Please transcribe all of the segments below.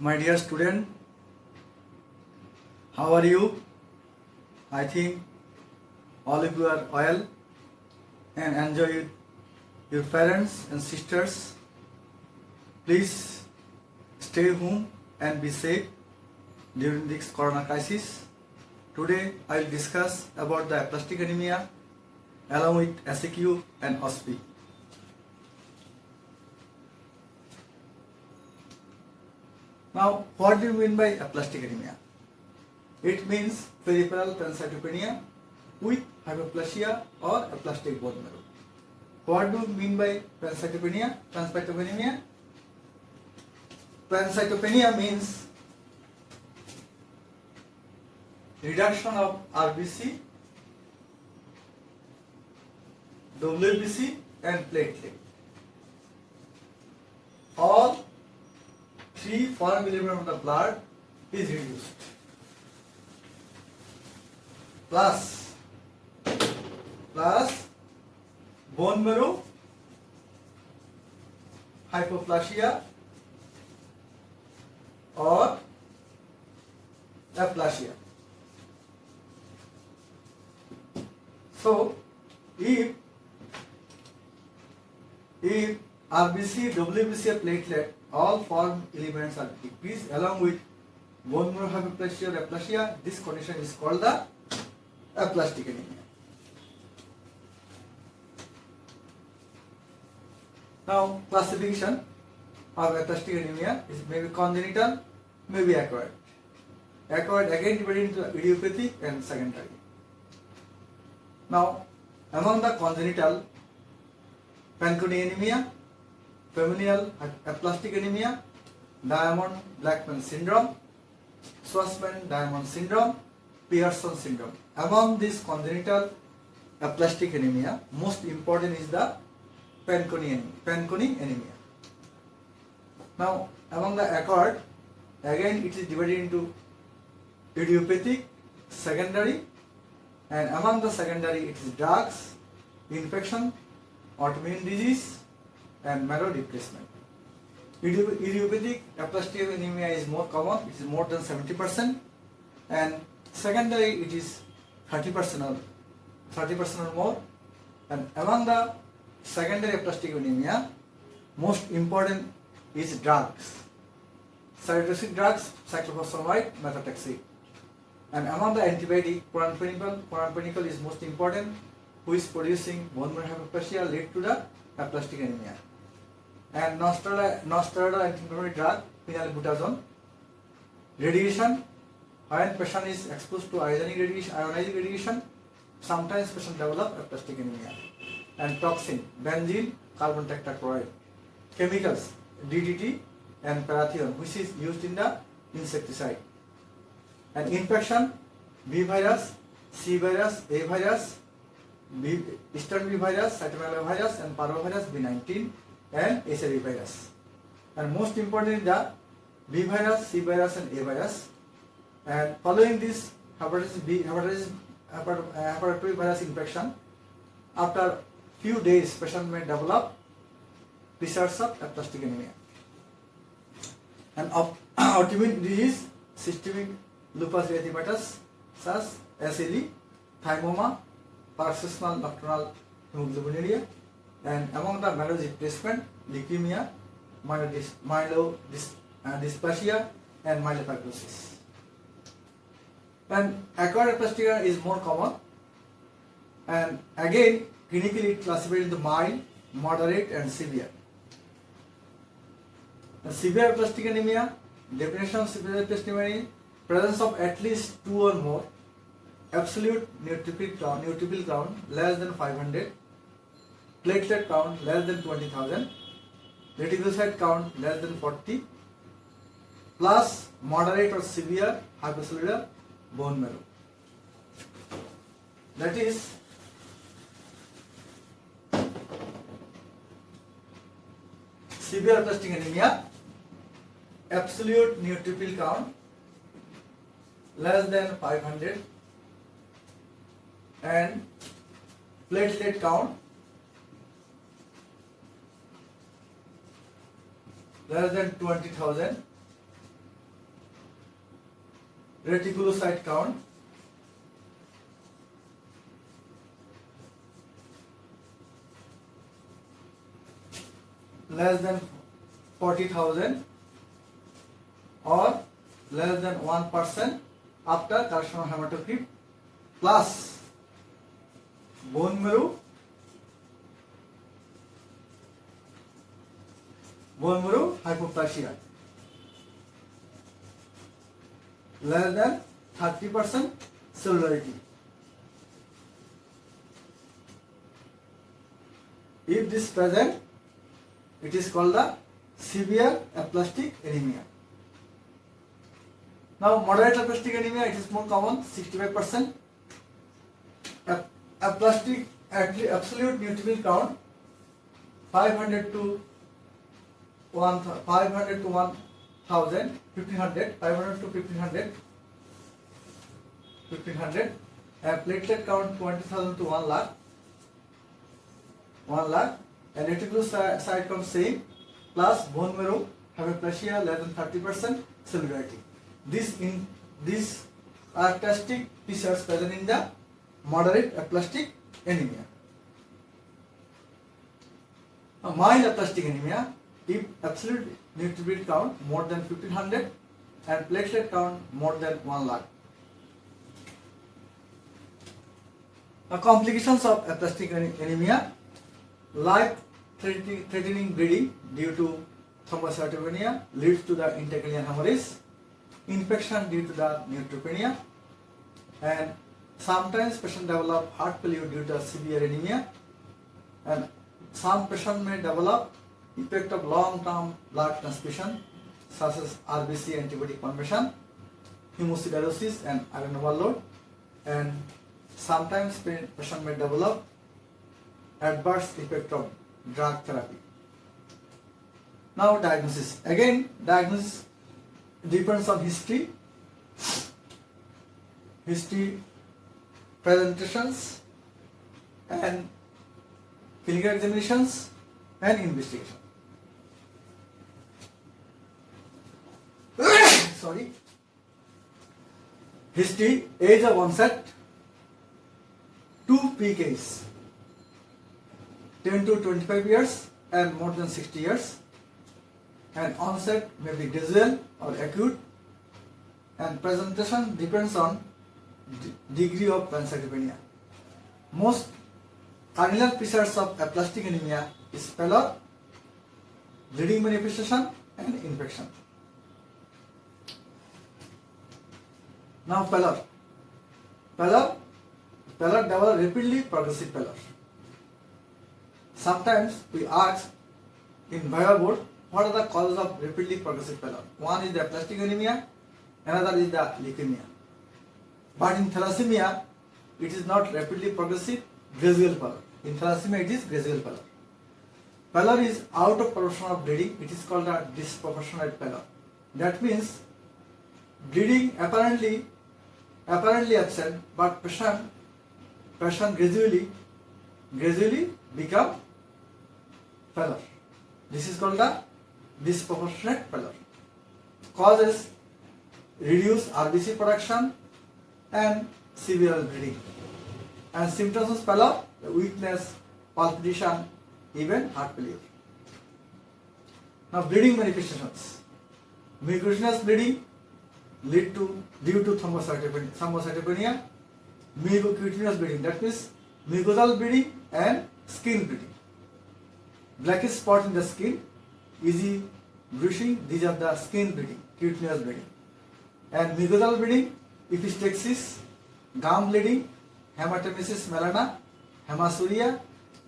My dear student, how are you? I think all of you are well and enjoy your parents and sisters. Please stay home and be safe during this corona crisis. Today I will discuss about the aplastic anemia along with SAQ and OSPE. Now, what do you mean by aplastic anemia? It means peripheral pancytopenia with hypoplasia or aplastic bone marrow. What do you mean by pancytopenia? Pancytopenia means reduction of RBC, WBC and platelet. All three foreign element of the blood is reduced. Plus bone marrow, hypoplasia or aplasia. So if RBC, WBC or platelet, all foreign elements are decreased along with bone marrow hypoplasia or aplasia, this condition is called the aplastic anemia. Now, classification of aplastic anemia is maybe congenital, maybe acquired. Acquired again divided into idiopathic and secondary. Now, among the congenital, Fanconi anemia, familial aplastic anemia, Diamond-Blackfan syndrome, Schwarzman-Diamond syndrome, Pearson syndrome. Among these congenital aplastic anemia, most important is the Fanconi anemia. Now, among the acquired, again it is divided into idiopathic, secondary, and among the secondary it is drugs, infection, autoimmune disease, and marrow replacement. Idiopathic aplastic anemia is more common, it is more than 70%, and secondary it is 30% or more. And among the secondary aplastic anemia, most important is drugs. Cytotoxic drugs, cyclophosphamide, methotrexate. And among the antibiotic, Proranpenicol is most important, who is producing bone marrow hypoplasia lead to the aplastic anemia. And non-steroidal anti-inflammatory drug, phenylbutazone. Radiation, when patient is exposed to ionizing radiation, sometimes patient develop aplastic anemia. And toxin, benzene, carbon tetrachloride. Chemicals, DDT and parathion, which is used in the insecticide. And infection, B virus, C virus, A virus, Eastern B virus, cytomegalovirus and parvovirus, B19 and HIV virus. And most important is the B virus, C virus and A virus. And following this hepatitis B virus infection, after few days patient may develop discharge of aplastic anemia. And autoimmune disease, systemic lupus erythematosus, SLE, thymoma, paroxysmal nocturnal hemoglobinuria, and among the marrow replacement, leukemia, myelodysplasia, and myelofibrosis. And acquired aplastic anemia is more common, and again clinically it classified into mild, moderate, and severe. And severe aplastic anemia, definition of severe aplastic anemia, presence of at least 2 or more, absolute neutrophil count less than 500, platelet count less than 20,000, reticulocyte count less than 40, plus moderate or severe hypocellular bone marrow. That is severe aplastic anemia, absolute neutrophil count less than 500 and platelet count less than 20,000, reticulocyte count, less than 40,000 or less than 1% after collection of hematocrit, plus bone marrow hypoplasia less than 30% cellularity. If this present, it is called the severe aplastic anemia. Now moderate aplastic anemia, it is more common, 65%. Aplastic absolute neutrophil count 500 to 1000, 500 to 1500, and platelet count 20,000 to 1 lakh, and reticulocyte count same, plus bone marrow hypoplasia less than 30% cellularity. These are characteristic features present in the moderate aplastic anemia. Mild aplastic anemia, if absolute neutrophil count more than 1500 and platelet count more than 1 lakh. Complications of aplastic anemia: life-threatening bleeding due to thrombocytopenia leads to the intracranial hemorrhage, infection due to the neutropenia, and sometimes patient develop heart failure due to severe anemia, and some patient may develop effect of long-term blood transfusion such as RBC antibody formation, hemosiderosis and iron overload, and sometimes patient may develop adverse effect of drug therapy. Now diagnosis. Again, diagnosis depends on history, presentations, and clinical examinations and investigation. Sorry. History: age of onset, 2 peak age, 10 to 25 years and more than 60 years, and onset may be gradual or acute, and presentation depends on degree of pancytopenia. Most cardinal features of aplastic anemia is pallor, bleeding manifestation, and infection. Now pallor develop rapidly progressive pallor. Sometimes we ask in Viva board, what are the causes of rapidly progressive pallor? One is the aplastic anemia, another is the leukemia. But in thalassemia, it is not rapidly progressive, gradual pallor. In thalassemia, it is gradual pallor. Pallor is out of proportion of bleeding. It is called a disproportionate pallor. That means bleeding apparently absent, but patient gradually become pallor. This is called the disproportionate pallor. Causes: reduced RBC production and severe bleeding. And symptoms of pallor: weakness, palpitation, even heart failure. Now bleeding manifestations. Mucocutaneous bleeding due to thrombocytopenia. Mucocutaneous bleeding, that means mucosal bleeding and skin bleeding. Blackish spot in the skin, easy bruising, these are the skin bleeding, cutaneous bleeding. And mucosal bleeding, epistaxis, gum bleeding, hematemesis melana, hematuria,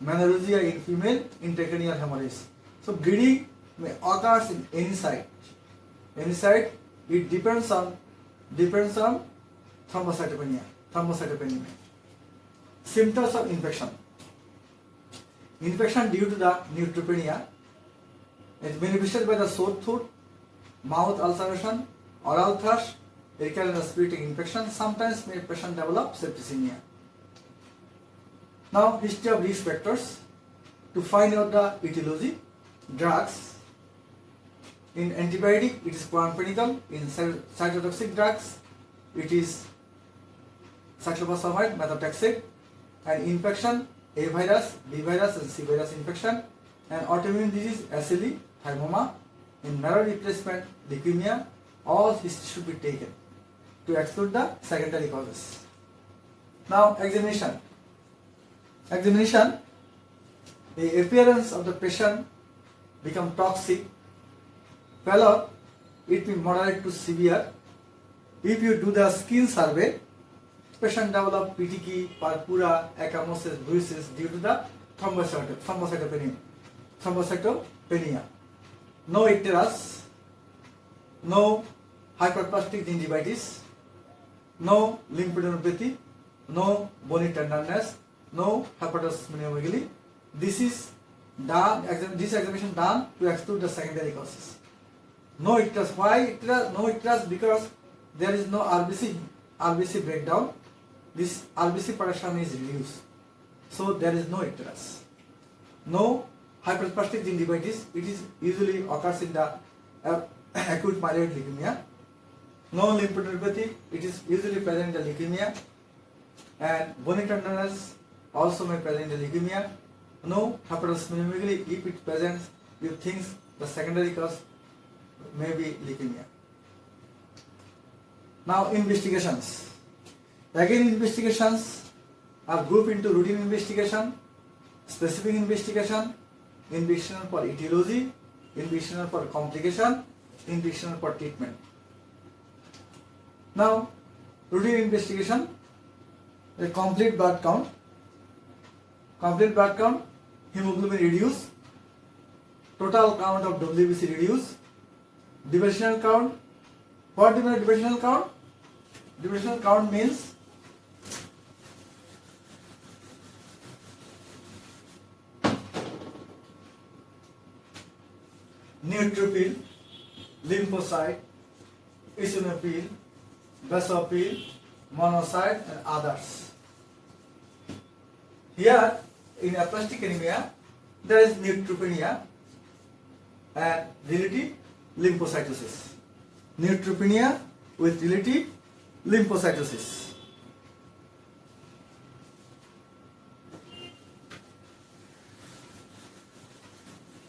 menorrhagia in female, intracranial hemorrhage. So bleeding may occur in any site. It depends on thrombocytopenia. Symptoms of infection. Infection due to the neutropenia is manifested by the sore throat, mouth ulceration, oral thrush, recurrent respiratory infection. Sometimes may patient develop septicemia. Now history of risk factors. To find out the etiology: drugs. In antibiotic, it is chlorphenicol. In cytotoxic drugs, it is cyclophosphamide, methotrexate. And infection, A virus, B virus and C virus infection. And autoimmune disease, SLE, thymoma. In marrow replacement, leukemia, all history should be taken to exclude the secondary causes. Now examination. Examination, the appearance of the patient become toxic, pallor, it will be moderate to severe. If you do the skin survey, patient develop petechiae, purpura, ecchymosis, bruises due to the thrombocytopenia. No icterus, no hyperplastic gingivitis, no lymphadenopathy, no bony tenderness, no hepatosplenomegaly. This is done. This examination done to exclude the secondary causes. No icterus. Why icterus? No icterus because there is no RBC breakdown. This RBC production is reduced, so there is no icterus. No hyperplastic gingivitis. It is usually occurs in the acute myeloid leukemia. No lymphadenopathy. It is usually present in the leukemia. And bony tenderness also may present in the leukemia. No hepatosplenomegaly. If it presents, you think the secondary cause may be leukemia. Now investigations. Again, investigations are grouped into routine investigation, specific investigation, investigation for etiology, investigation for complication, investigation for treatment. Now, routine investigation, a complete blood count, hemoglobin reduced, total count of WBC reduced, divisional count. What do you mean divisional count? Divisional count means neutrophil, lymphocyte, eosinophil, basophil, monocyte and others. Here in aplastic anemia there is neutropenia and relative lymphocytosis. Neutropenia with relative lymphocytosis.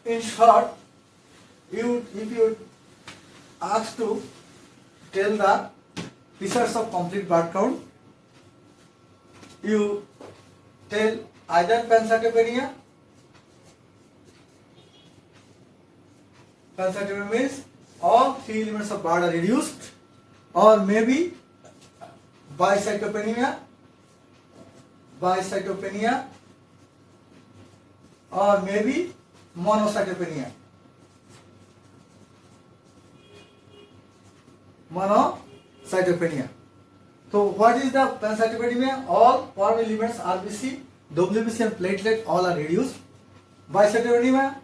In short, if you ask to tell the features of complete blood count, you tell either pancytopenia. Pancytopenia means all three elements of blood are reduced, or maybe bicytopenia, or maybe monocytopenia. So what is the pancytopenia? All form elements RBC, WBC and platelet all are reduced. Bicytopenia,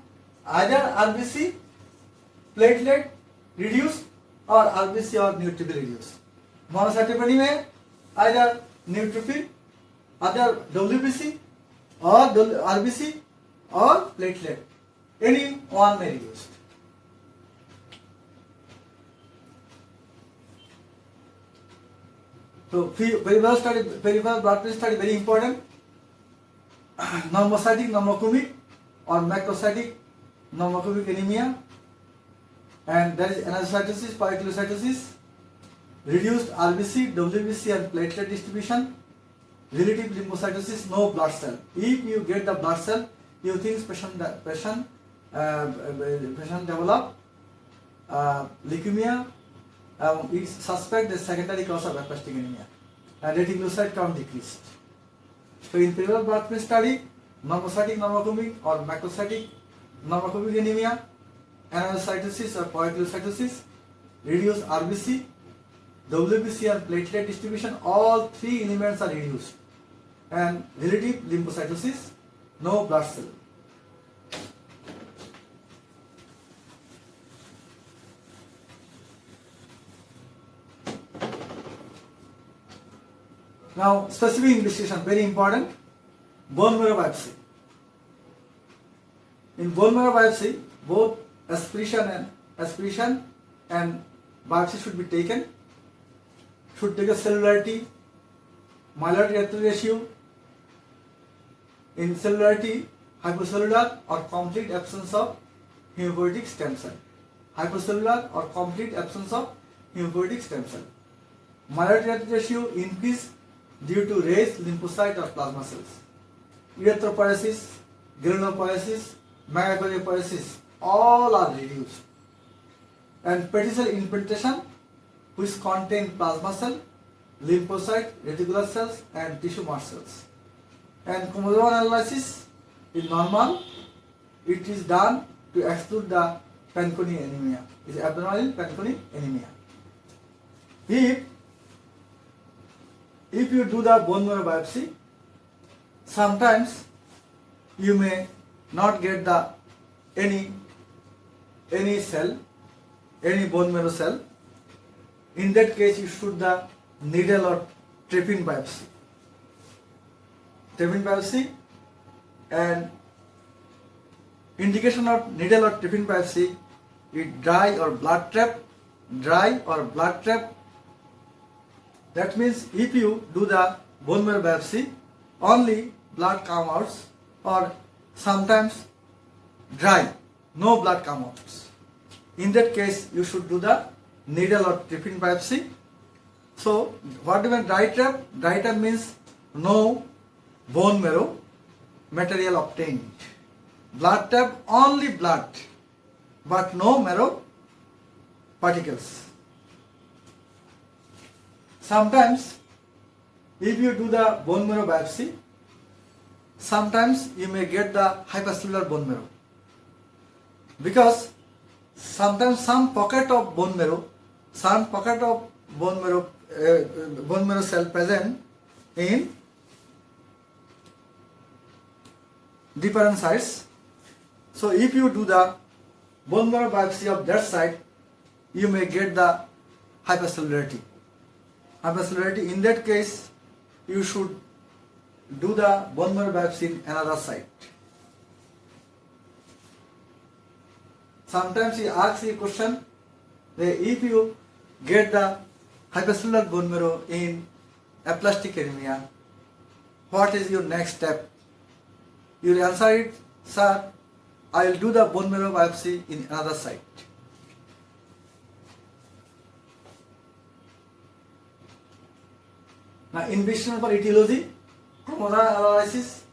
either RBC, platelet reduced or RBC or neutrophil reduced. Monocytopenia, either neutrophil, either WBC or RBC or platelet. Any one may reduce. So peripheral blood pressure study very important. Normocytic pneumocemic or macrocytic pneumocemic anemia, and there is anastocytosis, poikilocytosis, reduced RBC, WBC and platelet distribution, relative lymphocytosis, no blood cell. If you get the blood cell, you think patient develop leukemia. We suspect the secondary cause of aplastic anemia, and reticulocyte count decreased. So in peripheral blood pressure study, normocytic pneumocemic or macrocytic pneumocemic anemia, anastocytosis or poikilocytosis, reduced RBC, WBC and platelet distribution, all three elements are reduced, and relative lymphocytosis, no blood cell. Now, specific investigation, very important. Bone marrow biopsy. In bone marrow biopsy, both aspiration and biopsy should be taken. should take a cellularity, myeloid ratio, in cellularity, hypocellular or complete absence of hematopoietic stem cell. Hypocellular or complete absence of hematopoietic stem cell. Myeloid ratio increase due to raised lymphocyte or plasma cells. Erythropoiesis, granulopoiesis, megakaryopoiesis, all are reduced. And petechial infiltration, which contain plasma cell, lymphocyte, reticular cells, and tissue mass cells. And chromosomal analysis is normal. It is done to exclude the Fanconi anemia. It is abnormal in Fanconi anemia. If you do the bone marrow biopsy, sometimes you may not get the any cell, any bone marrow cell. In that case, you should the needle or trephine biopsy. Trephine biopsy, and indication of needle or trephine biopsy is dry or blood trap. That means if you do the bone marrow biopsy, only blood come out, or sometimes dry, no blood come out. In that case, you should do the needle or trephine biopsy. So, what do you mean dry trap? Dry trap means no bone marrow material obtained. Blood trap, only blood, but no marrow particles. Sometimes, if you do the bone marrow biopsy, sometimes you may get the hypercellular bone marrow, because sometimes some pocket of bone marrow cell present in different sites. So if you do the bone marrow biopsy of that site, you may get the hypercellularity. In that case, you should do the bone marrow biopsy in another site. Sometimes he asks a question that if you get the hypercellular bone marrow in aplastic anemia, what is your next step? You will answer it, sir, I will do the bone marrow biopsy in another site. Now, investigation for etiology, chromosomal analysis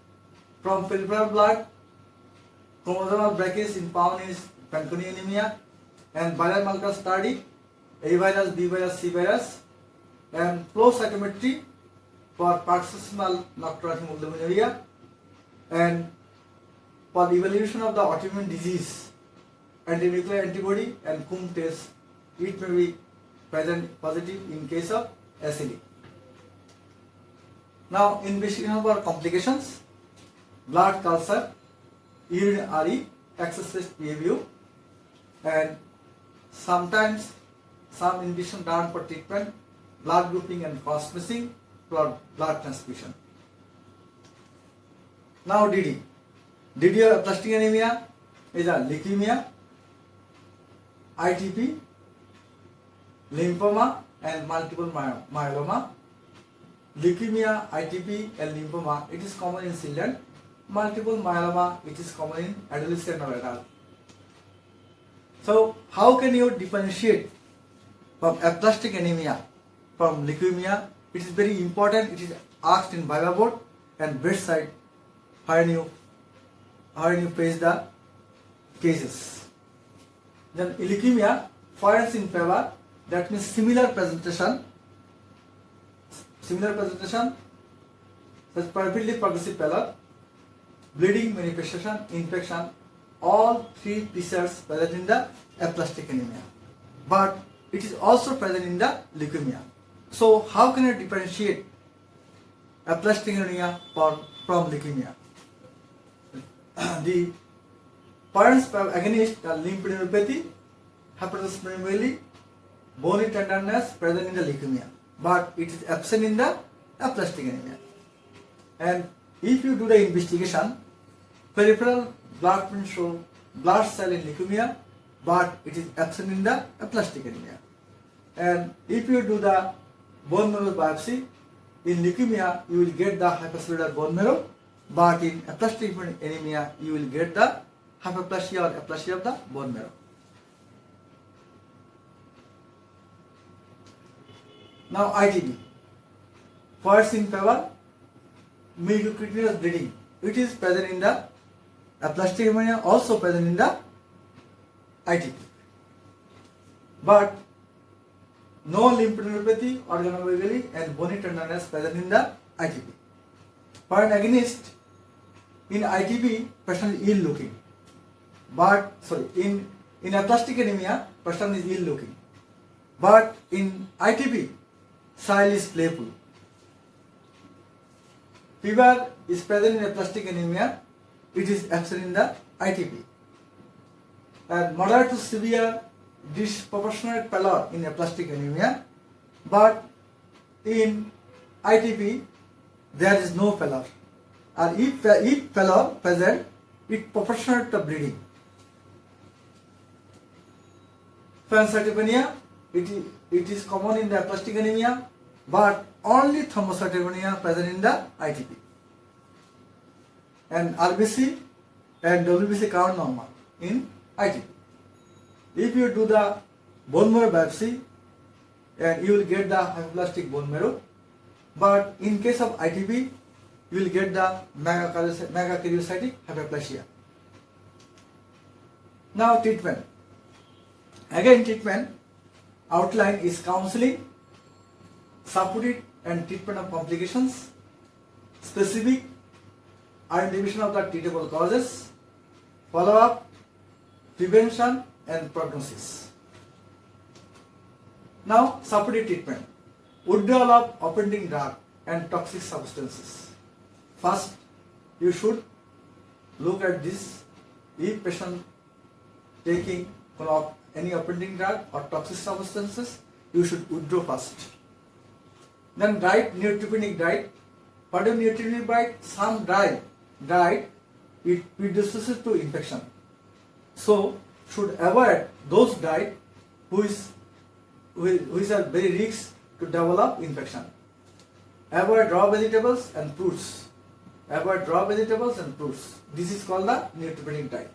from peripheral blood, chromosomal breakage in found is Fanconi anemia, and viral marker study, A virus, B virus, C virus, and flow cytometry for paroxysmal nocturnal hemoglobinuria, and for the evaluation of the autoimmune disease, antinuclear antibody and Coombs test, it may be present positive in case of SLE. Now, investigation for complications, blood culture, urine RE, excess PABU, and sometimes some investigation done for treatment, blood grouping and cross mixing, blood transfusion. Now, DD of aplastic anemia is a leukemia, ITP, lymphoma, and multiple myeloma. Leukemia, ITP, and lymphoma, it is common in children. Multiple myeloma, it is common in adolescent or adult. So, how can you differentiate from aplastic anemia from leukemia? It is very important. It is asked in Viva board and bedside when you face the cases. Then leukemia, points in favor, that means similar presentation, such perfectly progressive pallor, bleeding manifestation, infection, all three features present in the aplastic anemia. But it is also present in the leukemia. So how can I differentiate aplastic anemia from leukemia? The parents against the lymphadenopathy, hepatosplenomegaly, bony tenderness present in the leukemia, but it is absent in the aplastic anemia. And if you do the investigation, peripheral blood print show blood cell in leukemia, but it is absent in the aplastic anemia. And if you do the bone marrow biopsy. In leukemia, you will get the hypercellular bone marrow, but in aplastic anemia, you will get the hyperplasia or aplasia of the bone marrow. Now ITB. First in favor, mucocutaneous bleeding. It is present in the aplastic anemia, also present in the ITP. But no lymphadenopathy, organomegaly, and bony tenderness present in the ITP. For an agonist, in ITP, patient is ill looking. But in aplastic anemia, patient is ill looking. But in ITP, style is playful. Fever is present in aplastic anemia. It is absent in the ITP. And moderate to severe disproportionate pallor in aplastic anemia, but in ITP there is no pallor. And if pallor present, it proportionate to bleeding. Pancytopenia, it is common in the aplastic anemia, but only thrombocytopenia present in the ITP. And RBC and WBC count normal in ITP. If you do the bone marrow biopsy, and you will get the hypoplastic bone marrow, but in case of ITP, you will get the megakaryocytic hyperplasia. Now treatment. Again treatment outline is counseling, supported and treatment of complications, specific identification of the treatable causes, follow-up, prevention and prognosis. Now supportive treatment. Withdrawal of offending drug and toxic substances. First, you should look at this. If patient taking any offending drug or toxic substances, you should withdraw first. Then diet, neutropenic diet. What is neutropenic diet? Some diet it predisposed to infection. So should avoid those diet which are very risky to develop infection. Avoid raw vegetables and fruits. Avoid raw vegetables and fruits. This is called the neutropenic diet.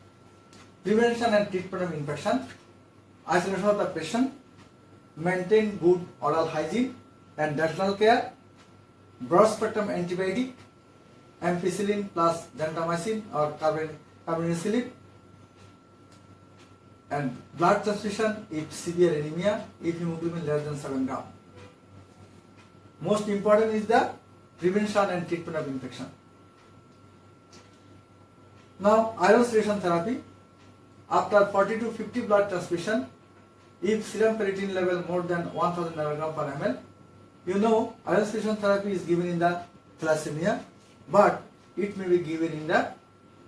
Prevention and treatment of infection. Isolation of the patient. Maintain good oral hygiene and dental care. Broad spectrum antibiotic. Ampicillin plus gentamicin or carbapenicillin. And blood transfusion if severe anemia, if hemoglobin less than 7 gram. Most important is the prevention and treatment of infection. Now iron solution therapy. After 40 to 50 blood transfusion, if serum ferritin level more than 1000 nanogram per ml, you know iron solution therapy is given in the thalassemia, but it may be given in the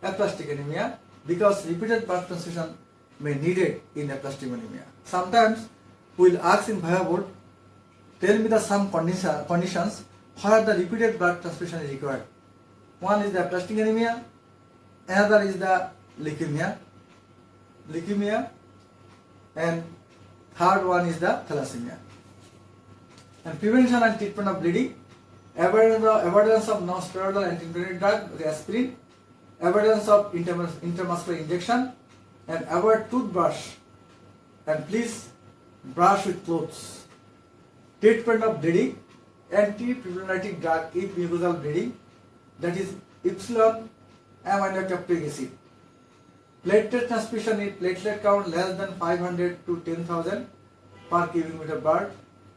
aplastic anemia because repeated blood transfusion may needed in aplastic anemia. Sometimes we will ask in Viva board, tell me the some conditions where the repeated blood transfusion is required. One is the aplastic anemia, another is the leukemia, and third one is the thalassemia. And prevention and treatment of bleeding, avoidance of non-steroidal anti-inflammatory drug, aspirin, avoidance of intramuscular injection, and avoid toothbrush, and please brush with clothes. Treatment of bleeding, antifibrinolytic drug if mucosal bleeding, that is epsilon aminocapturic acid. Platelet transfusion if platelet count less than 500 to 10,000 per cubic meter blood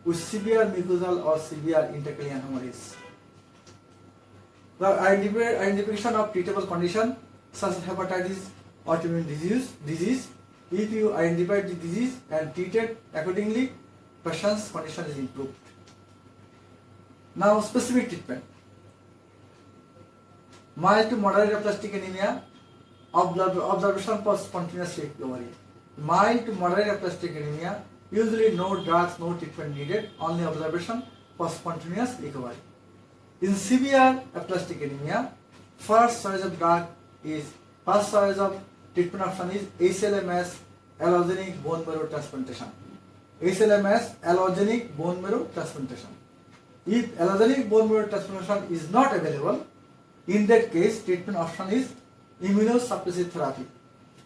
with severe mucosal or severe intercalaneal hemorrhage. The identification of treatable condition such as hepatitis, autoimmune disease. If you identify the disease and treat it accordingly, patient's condition is improved. Now specific treatment. Mild to moderate aplastic anemia, observation for spontaneous recovery. Mild to moderate aplastic anemia, usually no drugs, no treatment needed, only observation for spontaneous recovery. In severe aplastic anemia, first choice of treatment option is HLMS, allogenic bone marrow transplantation. HLMS, allogenic bone marrow transplantation. If allogeneic bone marrow transplantation is not available, in that case, treatment option is immunosuppressive therapy,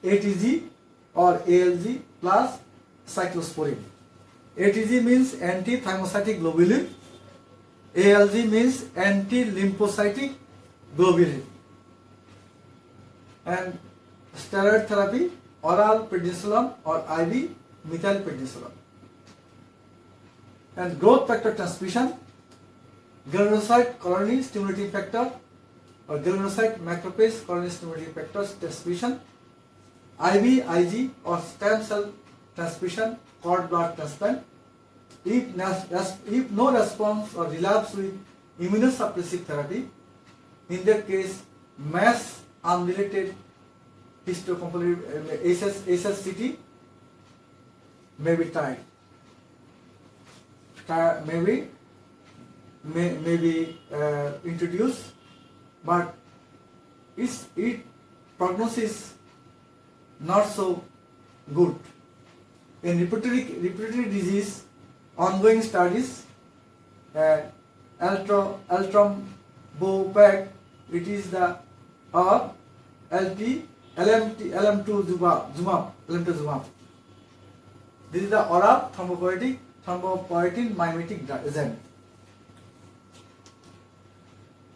ATG or ALG plus cyclosporine. ATG means anti-thymocytic globulin, ALG means anti-lymphocytic globulin, and steroid therapy, oral prednisolone or IV methylprednisolone. And growth factor transfusion, granulocyte colony stimulating factor or granulocyte macrophage colony stimulating factor transfusion, IV, IG or stem cell transfusion, cord blood transplant. If no response or relapse with immunosuppressive therapy, in that case, mass unrelated histocomparative HSCT may be tried. May be introduced, but its prognosis not so good. In respiratory disease, ongoing studies, Eltrombopag, it is the LM2-zumab. This is the oral thrombopoietin mimetic agent.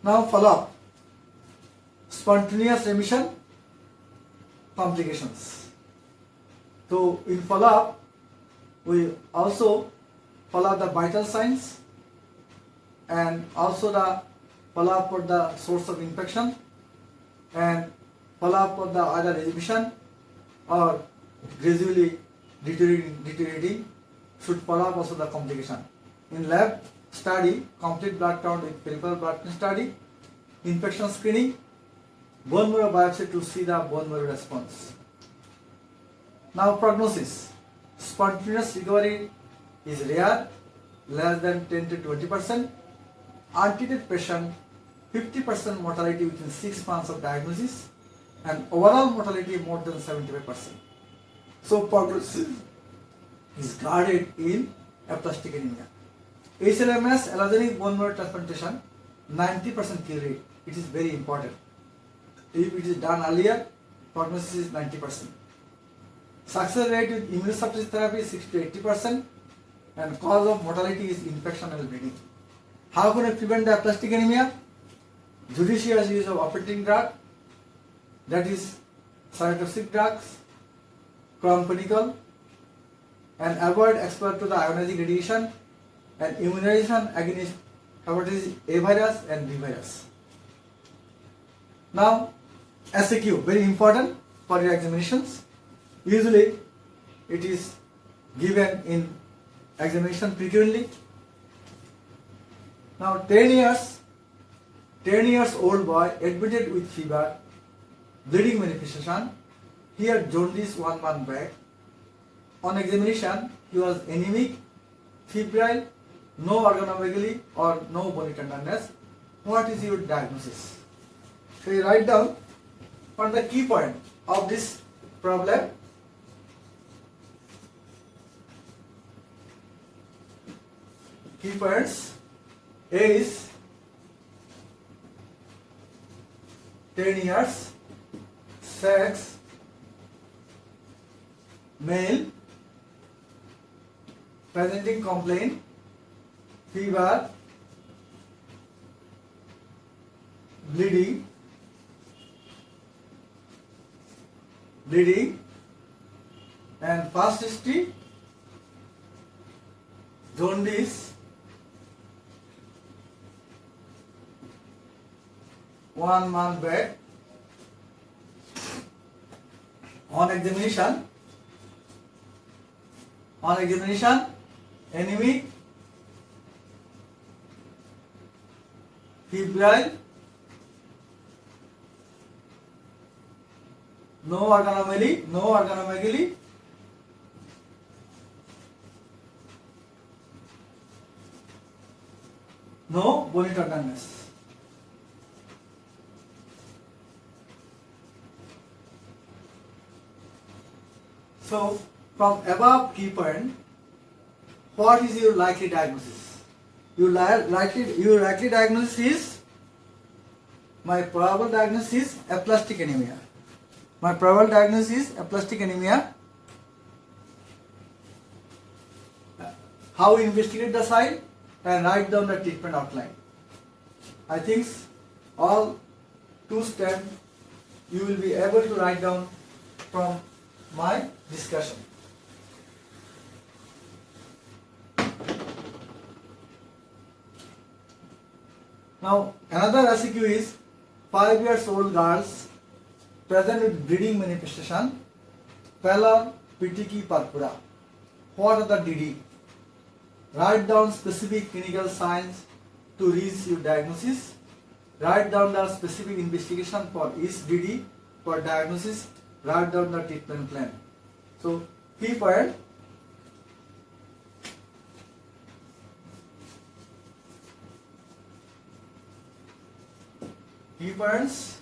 Now follow up. Spontaneous remission, complications. So in follow up, we also follow the vital signs and also the follow up for the source of infection and follow up for the either remission or gradually deteriorating, should follow up also the complication. In lab study, complete blood count with peripheral blood study, infection screening, bone marrow biopsy to see the bone marrow response. Now prognosis. Spontaneous recovery is rare, less than 10 to 20%. Untreated patient, 50% mortality within 6 months of diagnosis, and overall mortality more than 75%. So prognosis is guarded in aplastic anemia. HLMS, allogeneic bone marrow transplantation, 90% cure rate. It is very important. If it is done earlier, prognosis is 90%. Success rate with immunosuppressive therapy is 60 to 80%, and cause of mortality is infection and bleeding. How can we prevent the aplastic anemia? Judicious use of operating drug, that is cytotoxic drugs, chloramphenicol, and avoid exposure to the ionizing radiation and immunization against hepatitis A virus and B virus. Now, SAQ, very important for your examinations. Usually, it is given in examination frequently. Now, 10 years old boy admitted with fever, bleeding manifestation. Here, jaundice 1 month back. On examination, he was anemic, febrile, no organomegaly or no bony tenderness. What is your diagnosis? So you write down what the key point of this problem. Key points. A is 10 years, sex, male, presenting complaint, fever, bleeding, and past history, jaundice, 1 month back. On examination, anemic, febrile, no organomegaly, no bony tenderness. So, from above key point, what is your likely diagnosis? your likely diagnosis is, my probable diagnosis is aplastic anemia. My probable diagnosis is aplastic anemia. How we investigate the sign and write down the treatment outline. I think all 2 steps you will be able to write down from my discussion. Now another SEQ is 5 years old girls present with bleeding manifestation, pallor, petechiae purpura. What are the DD? Write down specific clinical signs to reach your diagnosis. Write down the specific investigation for each DD for diagnosis. Write down the treatment plan. So key point. Key points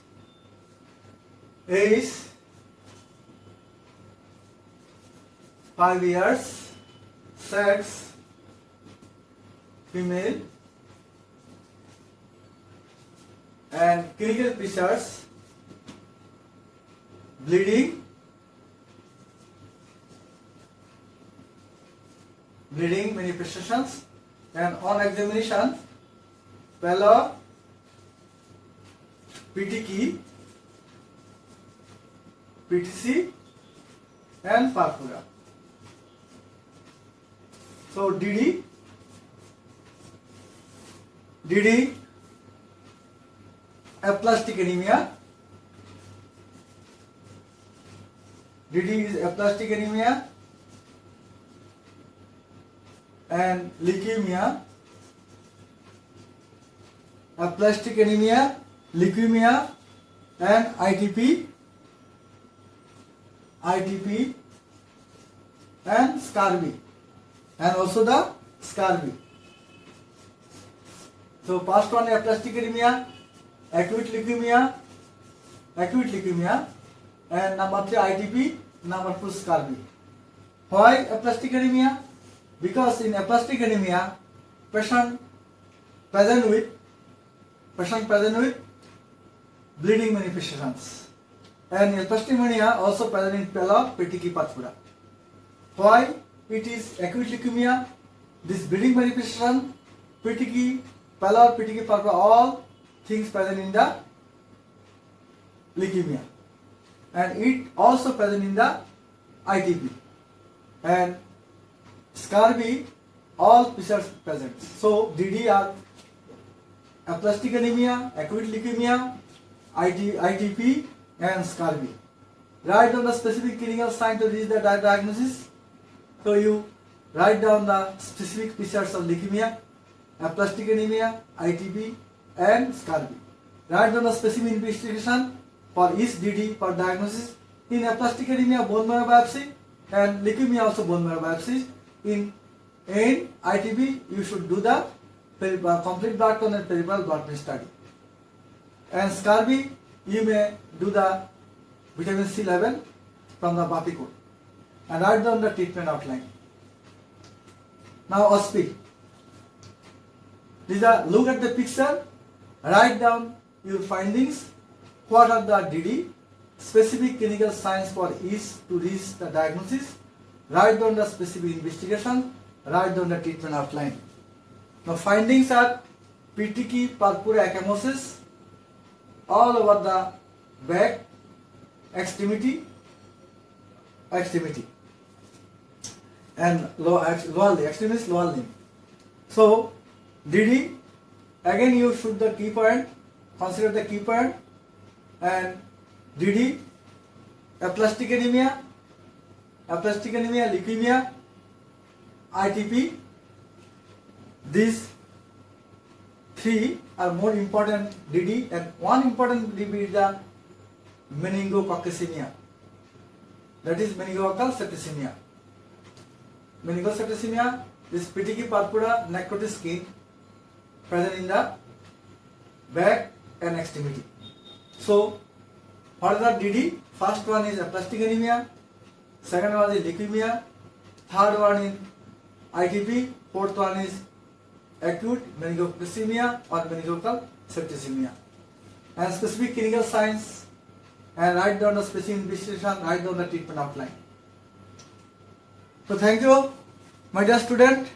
is 5 years, sex, female, and clinical features, bleeding, manifestations, and on examination, pallor, petechiae, and purpura. So DD, aplastic anemia. DD is aplastic anemia and leukemia. Aplastic anemia, leukemia, and ITP, and scurvy, and also the scurvy. So first one aplastic anemia, acute leukemia, and number 3 ITP, number 2 scurvy. Why aplastic anemia? Because in aplastic anemia, patient present with bleeding manifestations, and aplastic anemia also present in pallor, petechiae purpura. Why it is acute leukemia? This bleeding manifestation, petechiae, pallor, petechiae purpura, all things present in the leukemia, and it also present in the ITP, and scurvy, all features present. So DD are aplastic anemia, acute leukemia, ITP, and scurvy. Write down the specific clinical sign to reach the diagnosis. So you write down the specific features of leukemia, aplastic anemia, ITP, and scurvy. Write down the specific investigation for each DD for diagnosis. In aplastic anemia, bone marrow biopsy, and leukemia also bone marrow biopsy. In ITP, you should do the complete blood count and peripheral blood pressure study. And scurvy, you may do the vitamin C level from the BAPI code and write down the treatment outline. Now OSPE. Look at the picture, write down your findings, what are the DD, specific clinical signs for each to reach the diagnosis, write down the specific investigation, write down the treatment outline. Now findings are petechiae purpura ecchymosis all over the back, extremity, and lower extremity, lower limb. So DD, again you should the key point, consider the key point, and DD, aplastic anemia, leukemia, ITP. These 3 are more important DD, and one important DD is the meningococcemia, that is meningococcal septicemia. Meningococcal is petechiae purpura necrotic skin present in the back and extremity. So what are the DD? First one is aplastic anemia, second one is leukemia, third one is ITP, fourth one is acute meningococemia or meningococcal septicemia. And specific clinical signs, and write down the specific investigation, write down the treatment outline. So thank you, my dear student.